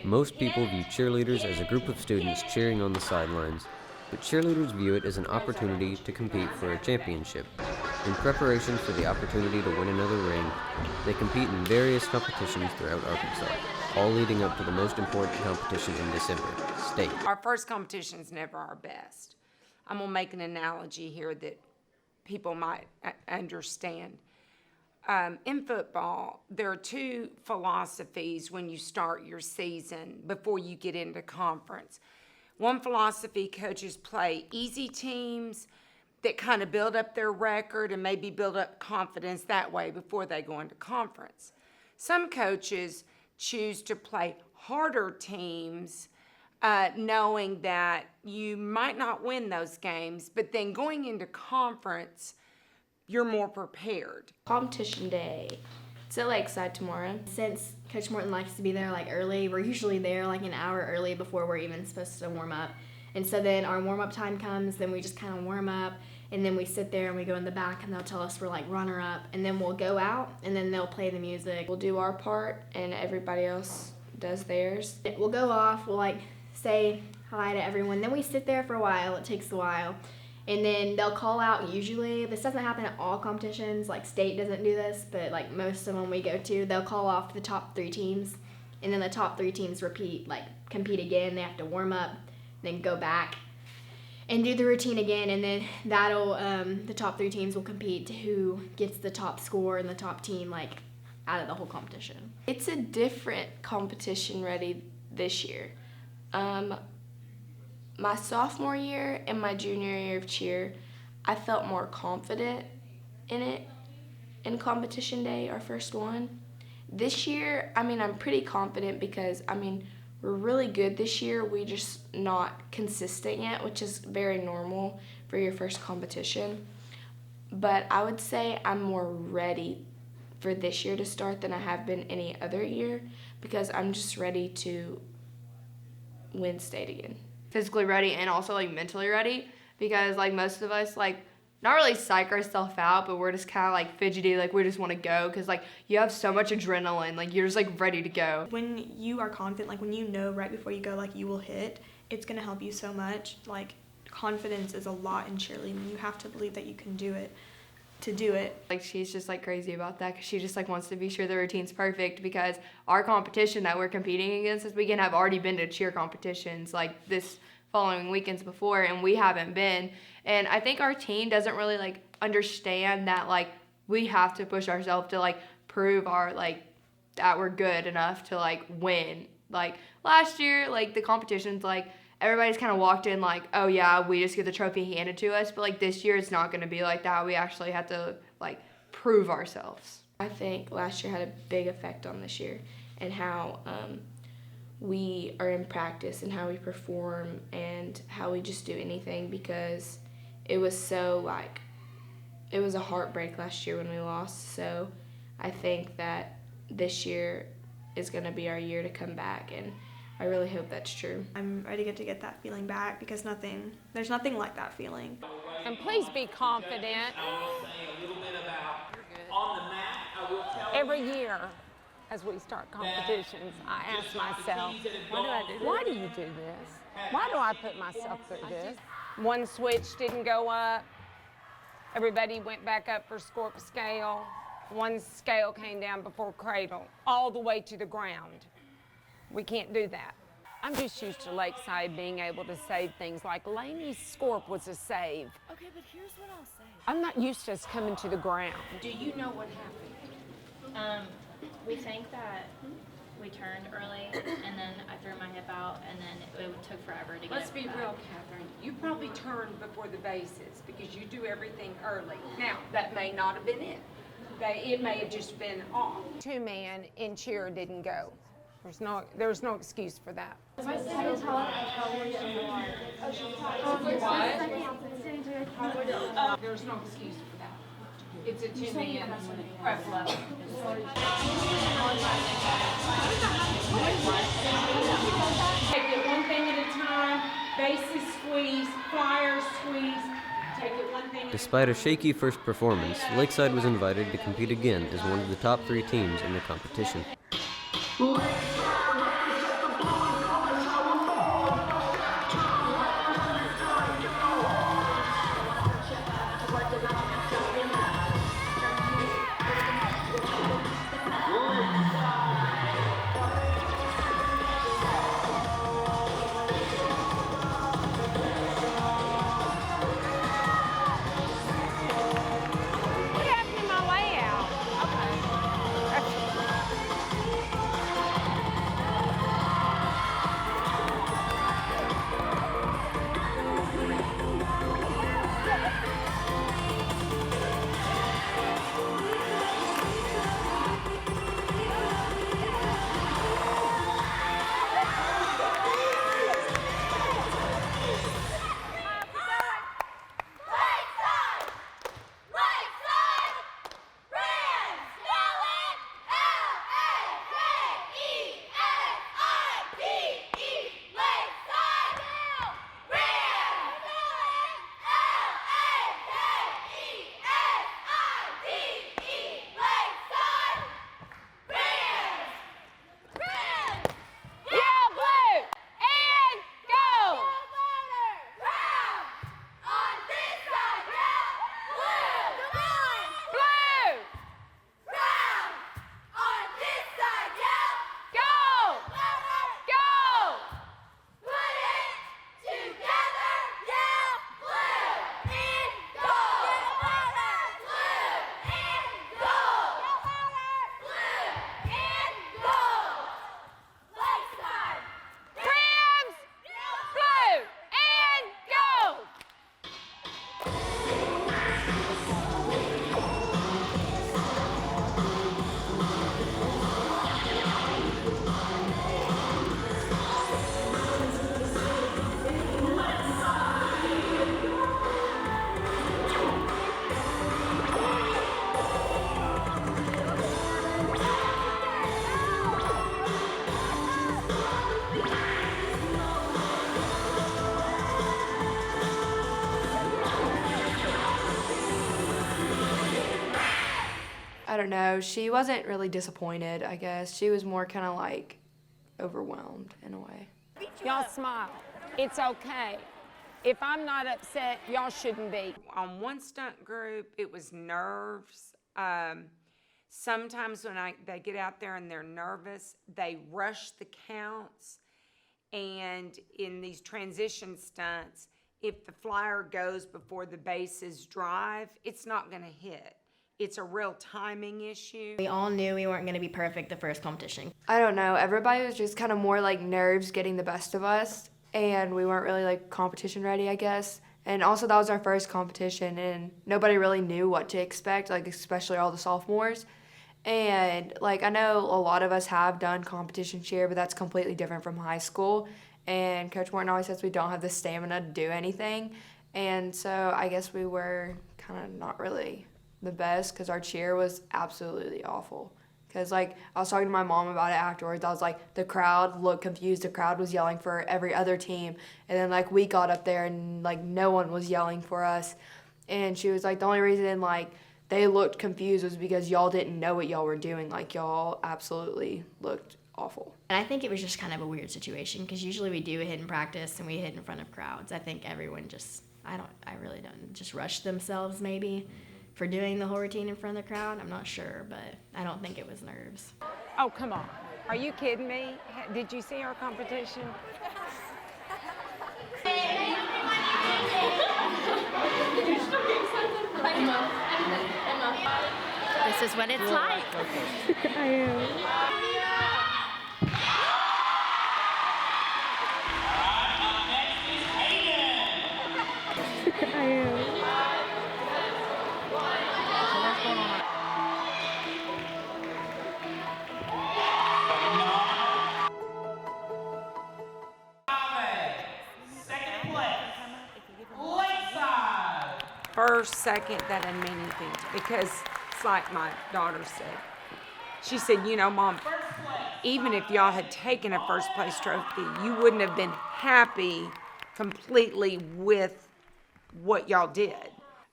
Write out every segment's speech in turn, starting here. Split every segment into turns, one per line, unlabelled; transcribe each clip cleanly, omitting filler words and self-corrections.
Most people view cheerleaders as a group of students cheering on the sidelines, but cheerleaders view it as an opportunity to compete for a championship. In preparation for the opportunity to win another ring, they compete in various competitions throughout Arkansas, all leading up to the most important competition in December, state.
Our first competition is never our best. I'm going to make an analogy here that people might understand. In football, there are two philosophies when you start your season before you get into conference. One philosophy, coaches play easy teams that kind of build up their record and maybe build up confidence that way before they go into conference. Some coaches choose to play harder teams, knowing that you might not win those games, but then going into conference, you're more prepared.
Competition day. It's at Lakeside tomorrow. Since Coach Morton likes to be there early, we're usually there an hour early before we're even supposed to warm up. And so then our warm-up time comes, then we just kind of warm up, and then we sit there and we go in the back and they'll tell us we're runner-up, and then we'll go out and then they'll play the music. We'll do our part and everybody else does theirs. We'll go off, we'll say hi to everyone, then we sit there for a while, it takes a while, and then they'll call out. Usually, this doesn't happen at all competitions, state doesn't do this, but most of them we go to, they'll call off the top 3 teams, and then the top 3 teams compete again. They have to warm up, then go back and do the routine again, and then that'll the top 3 teams will compete to who gets the top score and the top team out of the whole competition. It's a different competition ready this year. My sophomore year and my junior year of cheer, I felt more confident in it in competition day, our first one. This year, I'm pretty confident because, we're really good this year. We're just not consistent yet, which is very normal for your first competition. But I would say I'm more ready for this year to start than I have been any other year because I'm just ready to win state again.
Physically ready and also mentally ready because most of us not really psych ourselves out, but we're just kind of fidgety, we just want to go because you have so much adrenaline, you're just ready to go.
When you are confident, when you know right before you go you will hit, it's going to help you so much. Confidence is a lot in cheerleading. You have to believe that you can do it to do it.
She's just crazy about that because she just wants to be sure the routine's perfect because our competition that we're competing against this weekend have already been to cheer competitions this following weekends before, and we haven't been. And I think our team doesn't really understand that we have to push ourselves to prove our that we're good enough to win. Last year, the competitions everybody's kind of walked in oh yeah, we just get the trophy handed to us, but this year it's not going to be like that. We actually have to prove ourselves.
I think last year had a big effect on this year and how we are in practice and how we perform and how we just do anything because it was so it was a heartbreak last year when we lost. So I think that this year is going to be our year to come back, and I really hope that's true.
I'm ready to get that feeling back because there's nothing like that feeling.
And please be confident. Every year, as we start competitions, I ask myself, why do you do this? Why do I put myself through this? One switch didn't go up. Everybody went back up for scorp scale. One scale came down before cradle, all the way to the ground. We can't do that. I'm just used to Lakeside being able to save things like Laney's scorp was a save.
Okay, but here's what I'll say.
I'm not used to us coming to the ground.
Do you know what happened? We think that we turned early, and then I threw my hip out, and then it took forever to get
Let's be
back.
real, Catherine. You probably turned before the bases because you do everything early. Now, that may not have been it. It may have just been off. 2-man in cheer didn't go. There's no excuse for that. There's no excuse for that. It's a 2-man prep level. Take it one thing at a time. Bases squeeze, flyers squeeze. Take it one thing.
Despite a shaky first performance, Lakeside was invited to compete again as one of the top 3 teams in the competition.
I don't know. She wasn't really disappointed, I guess. She was more kind of like overwhelmed in a way.
Y'all smile. It's okay. If I'm not upset, y'all shouldn't be. On one stunt group, it was nerves. Sometimes when they get out there and they're nervous, they rush the counts. And in these transition stunts, if the flyer goes before the bases drive, it's not going to hit. It's a real timing issue.
We all knew we weren't going to be perfect the first competition.
I don't know. Everybody was just kind of more like nerves getting the best of us, and we weren't really like competition ready, I guess. And also that was our first competition, and nobody really knew what to expect, like especially all the sophomores. And like I know a lot of us have done competition cheer, but that's completely different from high school. And Coach Morton always says we don't have the stamina to do anything. And so I guess we were kind of not really the best because our cheer was absolutely awful. Because like I was talking to my mom about it afterwards. I was like, the crowd looked confused. The crowd was yelling for every other team. And then like we got up there and like no one was yelling for us. And she was like, the only reason like they looked confused was because y'all didn't know what y'all were doing. Like y'all absolutely looked awful.
And I think it was just kind of a weird situation because usually we do a hit in practice and we hit in front of crowds. I think everyone just, I really don't, just rush themselves maybe for doing the whole routine in front of the crowd. I'm not sure, but I don't think it was nerves.
Oh, come on. Are you kidding me? Did you see our competition?
This is what it's like.
I am. I am.
First, second, that doesn't mean anything because it's like my daughter said. She said, you know, Mom, even if y'all had taken a first place trophy, you wouldn't have been happy completely with what y'all did.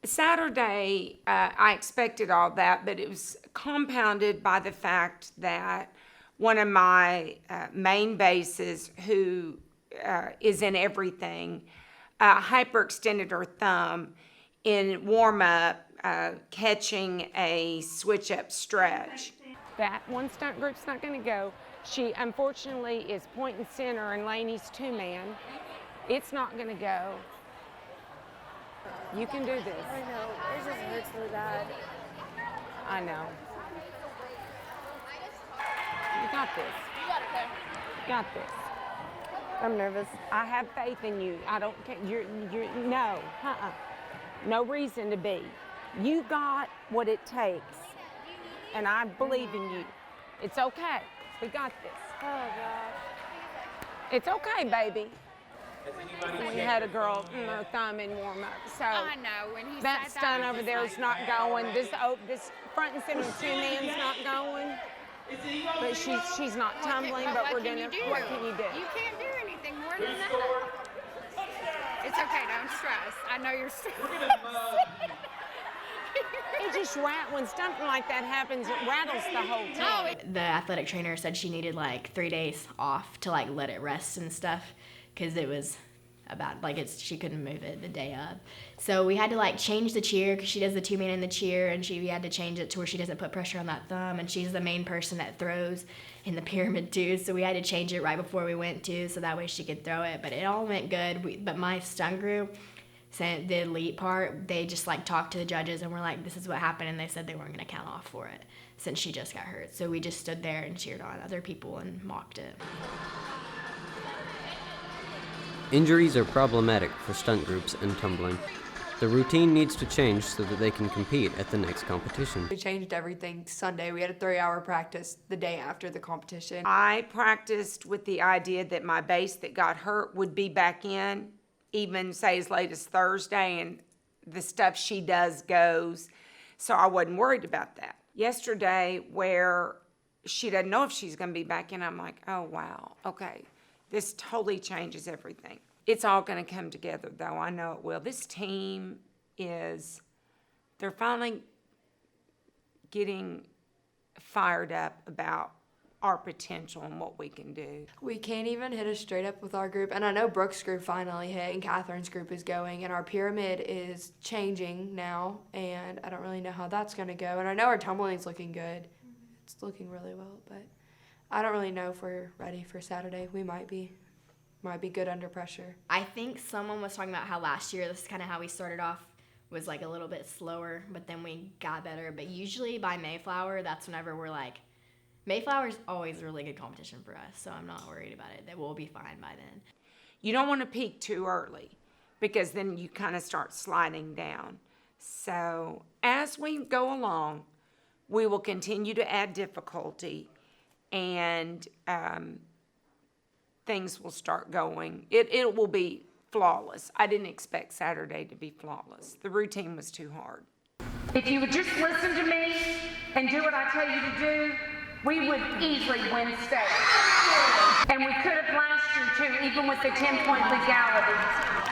Saturday, I expected all that, but it was compounded by the fact that one of my main bases, who is in everything, hyperextended her thumb in warm-up, catching a switch-up stretch. That one stunt group's not going to go. She, unfortunately, is point and center in Laney's two-man. It's not going to go. You can do this.
I know. It just hurts really bad.
I know. You got this.
You got it, Claire.
Got this.
I'm nervous.
I have faith in you. I don't care. No. No reason to be. You got what it takes. And I believe in you. It's okay. We got this.
Oh, God.
It's okay, baby. We had a girl in her thumb in warm-up. So
I know. When he
that
said
stunt
that,
over there is not going. This front and center two-man's not going. But she's not tumbling, but
what
we're
can
gonna.
you do?
What can you do?
You can't do anything more than that. It's okay. Don't stress. I know you're stressed.
It just when something like that happens, it rattles the whole team.
The athletic trainer said she needed like 3 days off to like let it rest and stuff because it was about like she couldn't move it the day of. So we had to like change the cheer because she does the two-man in the cheer, and we had to change it to where she doesn't put pressure on that thumb, and she's the main person that throws in the pyramid too. So we had to change it right before we went to, so that way she could throw it. But it all went good. But my stunt group, the elite part, they just like talked to the judges and were like, this is what happened, and they said they weren't going to count off for it since she just got hurt. So we just stood there and cheered on other people and mocked it.
Injuries are problematic for stunt groups and tumbling. The routine needs to change so that they can compete at the next competition.
We changed everything Sunday. We had a 3-hour practice the day after the competition.
I practiced with the idea that my base that got hurt would be back in, even say as late as Thursday, and the stuff she does goes. So I wasn't worried about that. Yesterday, where she doesn't know if she's going to be back in, I'm like, oh, wow, okay. This totally changes everything. It's all going to come together, though. I know it will. This team they're finally getting fired up about our potential and what we can do.
We can't even hit a straight up with our group. And I know Brooke's group finally hit and Catherine's group is going. And our pyramid is changing now. And I don't really know how that's going to go. And I know our tumbling's looking good. It's looking really well. But I don't really know if we're ready for Saturday. We might be. Might be good under pressure.
I think someone was talking about how last year, this is kind of how we started off, was like a little bit slower, but then we got better. But usually by Mayflower, that's whenever we're like, Mayflower's always a really good competition for us, so I'm not worried about it. That we'll be fine by then.
You don't want to peak too early because then you kind of start sliding down. So as we go along, we will continue to add difficulty and things will start going. It will be flawless. I didn't expect Saturday to be flawless. The routine was too hard. If you would just listen to me and do what I tell you to do, we would easily win state. And we could have last year too, even with the 10-point legality.